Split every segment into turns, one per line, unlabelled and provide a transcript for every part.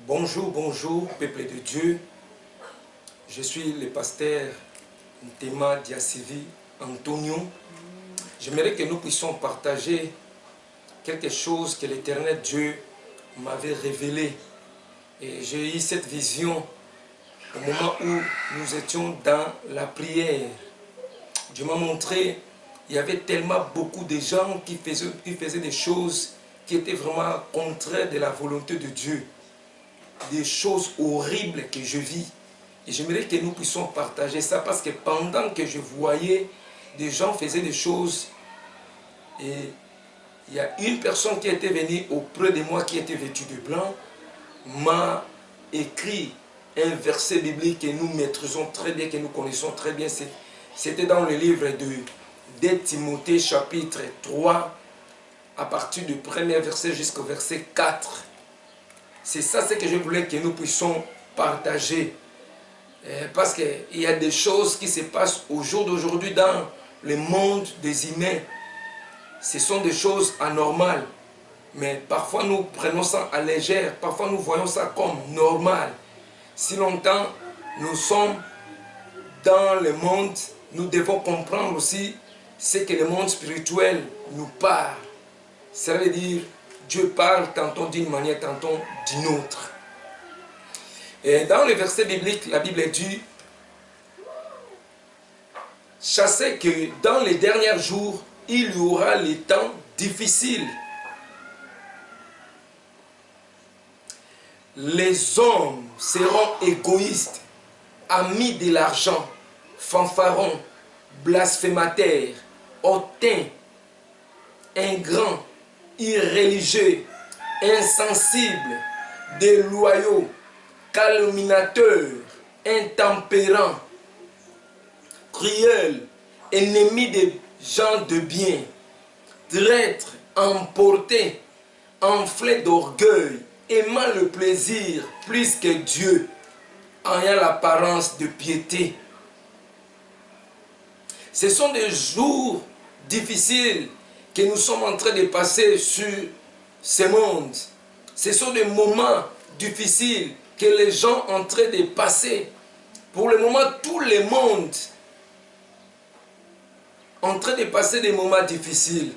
Bonjour, bonjour, peuple de Dieu. Je suis le pasteur Ntema Diasivi Antonio. J'aimerais que nous puissions partager quelque chose que l'Éternel Dieu m'avait révélé. Et j'ai eu cette vision au moment où nous étions dans la prière. Dieu m'a montré, il y avait tellement beaucoup de gens qui faisaient des choses qui étaient vraiment contraires de la volonté de Dieu. Des choses horribles que je vis. Et j'aimerais que nous puissions partager ça parce que pendant que je voyais des gens faisaient des choses, et il y a une personne qui était venue auprès de moi qui était vêtue de blanc, m'a écrit un verset biblique que nous maîtrisons très bien, que nous connaissons très bien. C'était dans le livre de Timothée chapitre 3, à partir du premier verset jusqu'au verset 4. C'est ça ce que je voulais que nous puissions partager. Parce qu'il y a des choses qui se passent au jour d'aujourd'hui dans le monde des humains. Ce sont des choses anormales. Mais parfois nous prenons ça à légère. Parfois nous voyons ça comme normal. Si longtemps nous sommes dans le monde, nous devons comprendre aussi ce que le monde spirituel nous parle. Ça veut dire Dieu parle tantôt d'une manière, tantôt d'une autre. Et dans le verset biblique, la Bible dit « Sachez que dans les derniers jours, il y aura les temps difficiles. Les hommes seront égoïstes, amis de l'argent, fanfarons, blasphémateurs, hautains, ingrats, irréligieux, insensibles, déloyaux, calomniateurs, intempérants, cruels, ennemis des gens de bien, traîtres, emportés, enflés d'orgueil, aimant le plaisir plus que Dieu, ayant l'apparence de piété. » Ce sont des jours difficiles que nous sommes en train de passer sur ce monde. Ce sont des moments difficiles que les gens sont en train de passer. Pour le moment, tout le monde est en train de passer des moments difficiles.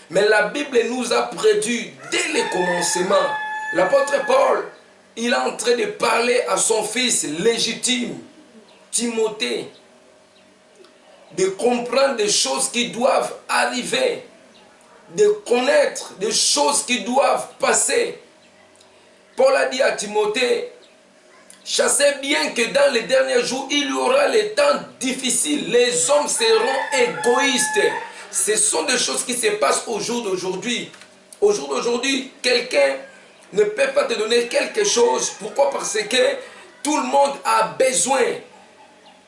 Mais la Bible nous a prédit dès le commencement. L'apôtre Paul, il est en train de parler à son fils légitime, Timothée, de comprendre des choses qui doivent arriver, de connaître des choses qui doivent passer. Paul a dit à Timothée, sachez bien que dans les derniers jours, il y aura les temps difficiles. Les hommes seront égoïstes. Ce sont des choses qui se passent au jour d'aujourd'hui. Au jour d'aujourd'hui, quelqu'un ne peut pas te donner quelque chose. Pourquoi? Parce que tout le monde a besoin.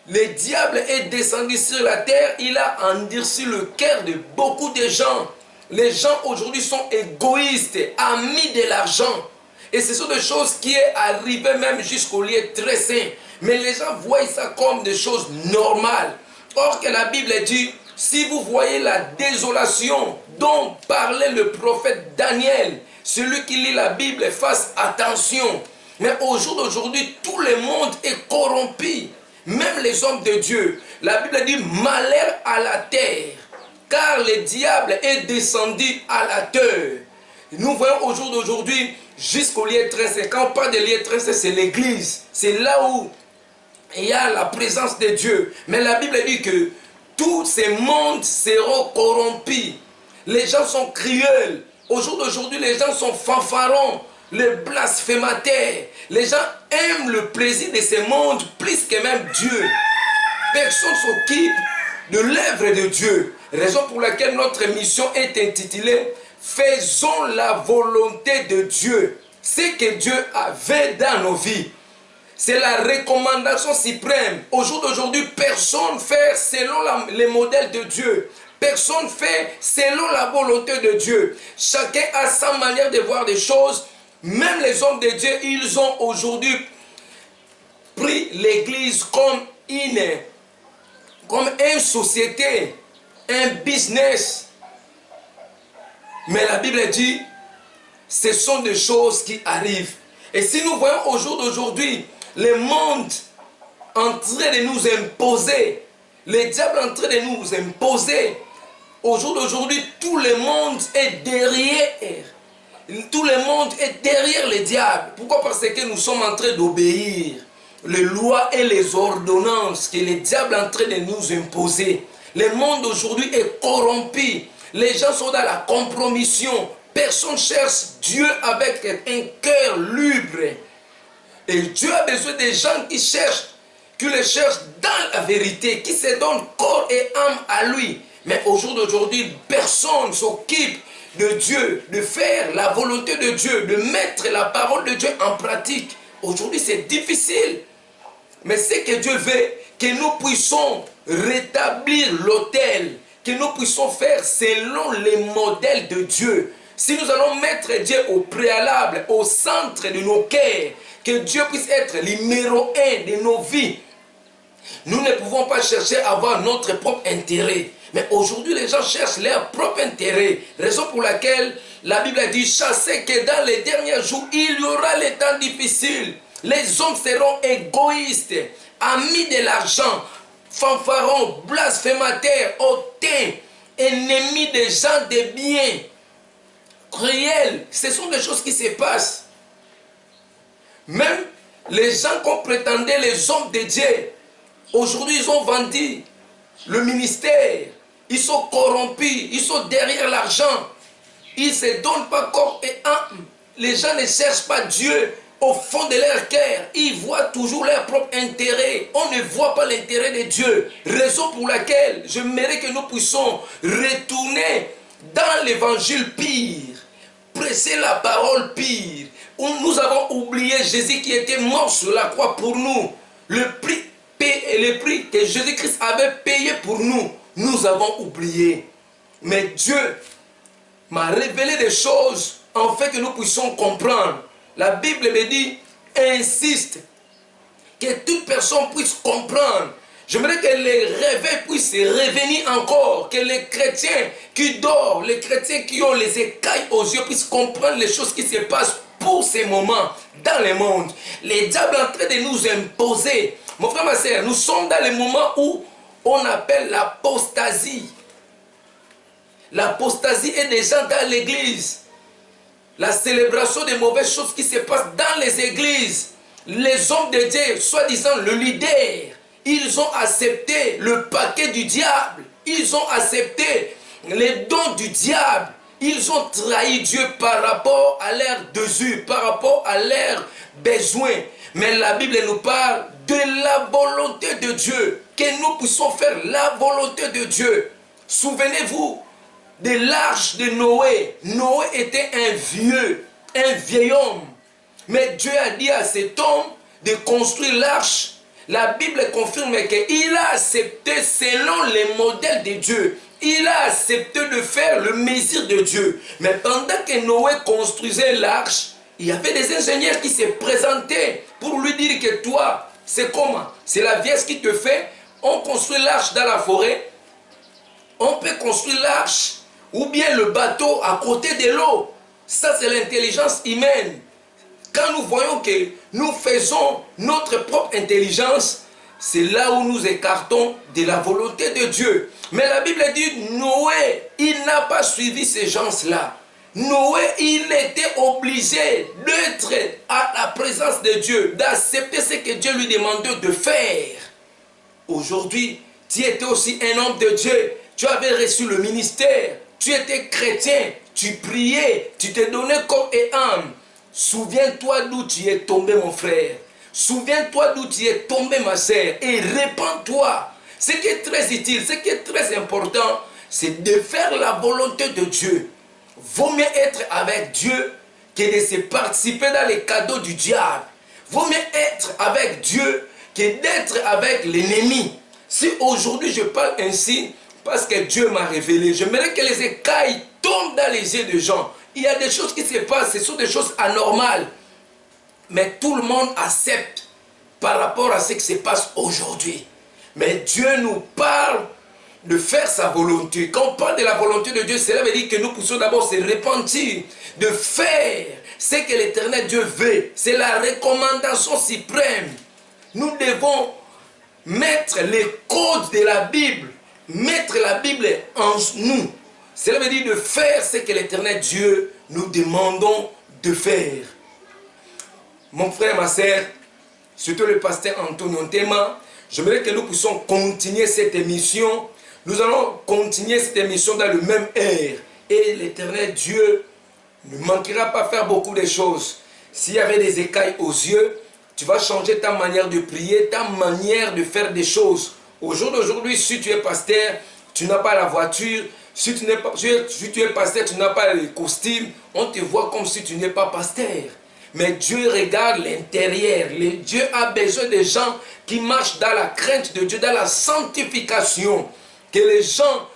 Le diable est descendu sur la terre. Il a endurci le cœur de beaucoup de gens. Les gens aujourd'hui sont égoïstes, amis de l'argent. Et ce sont des choses qui sont arrivées même jusqu'au lieu très saint. Mais les gens voient ça comme des choses normales. Or que la Bible dit, si vous voyez la désolation dont parlait le prophète Daniel, celui qui lit la Bible, fasse attention. Mais au jour d'aujourd'hui, tout le monde est corrompu. Même les hommes de Dieu. La Bible dit, malheur à la terre. Car le diable est descendu à la terre. Nous voyons au jour d'aujourd'hui, jusqu'au lieu très saint. Quand on parle de lieu très saint, c'est l'église. C'est là où il y a la présence de Dieu. Mais la Bible dit que tous ces mondes seront corrompus. Les gens sont cruels. Au jour d'aujourd'hui, les gens sont fanfarons, les blasphémateurs. Les gens aiment le plaisir de ce monde plus que même Dieu. Personne ne s'occupe de l'œuvre de Dieu. Raison pour laquelle notre mission est intitulée « Faisons la volonté de Dieu ». Ce que Dieu avait dans nos vies. C'est la recommandation suprême. Au jour d'aujourd'hui, personne ne fait selon les modèles de Dieu. Personne ne fait selon la volonté de Dieu. Chacun a sa manière de voir des choses. Même les hommes de Dieu, ils ont aujourd'hui pris l'église comme une société, un business. Mais la Bible dit, ce sont des choses qui arrivent. Et si nous voyons au jour d'aujourd'hui, le monde en train de nous imposer, le diable en train de nous imposer, au jour d'aujourd'hui, tout le monde est derrière. Tout le monde est derrière le diable. Pourquoi? Parce que nous sommes en train d'obéir les lois et les ordonnances que le diable est en train de nous imposer. Le monde aujourd'hui est corrompu. Les gens sont dans la compromission. Personne cherche Dieu avec un cœur libre. Et Dieu a besoin des gens qui le cherchent dans la vérité, qui se donnent corps et âme à lui. Mais au jour d'aujourd'hui, personne s'occupe de Dieu, de faire la volonté de Dieu, de mettre la parole de Dieu en pratique. Aujourd'hui, c'est difficile. Mais ce que Dieu veut, que nous puissions rétablir l'autel, que nous puissions faire selon les modèles de Dieu. Si nous allons mettre Dieu au préalable, au centre de nos cœurs, que Dieu puisse être le numéro 1 de nos vies, nous ne pouvons pas chercher à avoir notre propre intérêt. Mais aujourd'hui, les gens cherchent leur propre intérêt. Raison pour laquelle la Bible a dit, chassez que dans les derniers jours, il y aura les temps difficiles. Les hommes seront égoïstes, amis de l'argent, fanfarons, blasphémateurs, hautains, ennemis des gens de bien, cruels. Ce sont des choses qui se passent. Même les gens qu'on prétendait les hommes de Dieu, aujourd'hui ils ont vendu le ministère, ils sont corrompus, ils sont derrière l'argent, ils ne se donnent pas corps et âme. Les gens ne cherchent pas Dieu au fond de leur cœur, ils voient toujours leur propre intérêt. On ne voit pas l'intérêt de Dieu. Raison pour laquelle j'aimerais que nous puissions retourner dans l'évangile pire, prêcher la parole pire, où nous avons oublié Jésus qui était mort sur la croix pour nous. Le prix que Jésus-Christ avait payé pour nous, nous avons oublié. Mais Dieu m'a révélé des choses en fait que nous puissions comprendre. La Bible me dit, insiste, que toute personne puisse comprendre. J'aimerais que les réveils puissent revenir encore, que les chrétiens qui dorment, les chrétiens qui ont les écailles aux yeux puissent comprendre les choses qui se passent pour ces moments dans le monde. Les diables sont en train de nous imposer. Mon frère, ma soeur, nous sommes dans le moment où on appelle l'apostasie. L'apostasie est déjà dans l'église. La célébration des mauvaises choses qui se passent dans les églises. Les hommes de Dieu, soi-disant le leader, ils ont accepté le paquet du diable. Ils ont accepté les dons du diable. Ils ont trahi Dieu par rapport à leurs désirs, par rapport à leurs besoins. Mais la Bible nous parle de la volonté de Dieu. Que nous puissions faire la volonté de Dieu. Souvenez-vous de l'arche de Noé. Noé était un vieil homme. Mais Dieu a dit à cet homme de construire l'arche. La Bible confirme qu'il a accepté selon les modèles de Dieu. Il a accepté de faire le mesure de Dieu. Mais pendant que Noé construisait l'arche, il y avait des ingénieurs qui se présentaient pour lui dire que toi, c'est comment? C'est la vieille qui te fait. On construit l'arche dans la forêt. On peut construire l'arche ou bien le bateau à côté de l'eau. Ça, c'est l'intelligence humaine. Quand nous voyons que nous faisons notre propre intelligence, c'est là où nous écartons de la volonté de Dieu. Mais la Bible dit, Noé, il n'a pas suivi ces gens-là. Noé, il était obligé d'être à la présence de Dieu, d'accepter ce que Dieu lui demandait de faire. Aujourd'hui, tu étais aussi un homme de Dieu. Tu avais reçu le ministère. Tu étais chrétien. Tu priais. Tu te donnais corps et âme. Souviens-toi d'où tu es tombé, mon frère. Souviens-toi d'où tu es tombé, ma sœur. Et répands-toi. Ce qui est très utile, ce qui est très important, c'est de faire la volonté de Dieu. Vaut mieux être avec Dieu que de se participer dans les cadeaux du diable. Vaut mieux être avec Dieu que d'être avec l'ennemi. Si aujourd'hui je parle ainsi, parce que Dieu m'a révélé, j'aimerais que les écailles tombent dans les yeux des gens. Il y a des choses qui se passent, ce sont des choses anormales. Mais tout le monde accepte par rapport à ce qui se passe aujourd'hui. Mais Dieu nous parle de faire sa volonté. Quand on parle de la volonté de Dieu, cela veut dire que nous poussons d'abord se repentir, de faire ce que l'Éternel Dieu veut. C'est la recommandation suprême. Nous devons mettre les codes de la Bible, mettre la Bible en nous. Cela veut dire de faire ce que l'Éternel Dieu nous demandons de faire. Mon frère, ma soeur, surtout le pasteur Antonio Ntema, j'aimerais que nous puissions continuer cette émission. Nous allons continuer cette émission dans le même air. Et l'Éternel Dieu ne manquera pas faire beaucoup de choses. S'il y avait des écailles aux yeux, tu vas changer ta manière de prier, ta manière de faire des choses. Au jour d'aujourd'hui, si tu es pasteur, tu n'as pas la voiture. Si tu es pasteur, tu n'as pas le costume. On te voit comme si tu n'es pas pasteur. Mais Dieu regarde l'intérieur. Dieu a besoin de gens qui marchent dans la crainte de Dieu, dans la sanctification. Que les gens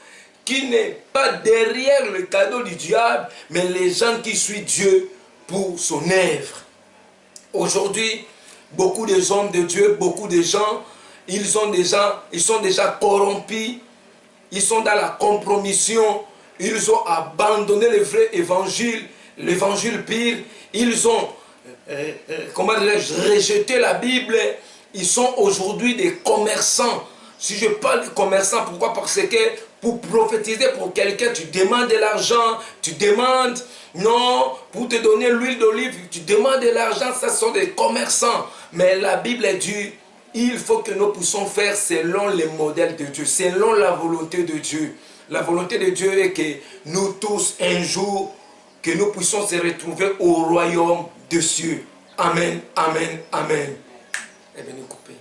qui n'est pas derrière le cadeau du diable, mais les gens qui suivent Dieu pour son œuvre. Aujourd'hui, beaucoup de hommes de Dieu, beaucoup de gens, ils sont déjà corrompus, ils sont dans la compromission, ils ont abandonné le vrai évangile, l'évangile pire, ils ont rejeté la Bible, ils sont aujourd'hui des commerçants. Si je parle de commerçants, pourquoi? Parce que pour prophétiser pour quelqu'un, tu demandes de l'argent, tu demandes, non, pour te donner l'huile d'olive, tu demandes de l'argent, ça sont des commerçants. Mais la Bible dit, il faut que nous puissions faire selon les modèles de Dieu, selon la volonté de Dieu. La volonté de Dieu est que nous tous, un jour, que nous puissions se retrouver au royaume des cieux. Amen, amen, amen. Eh bien, nous couper.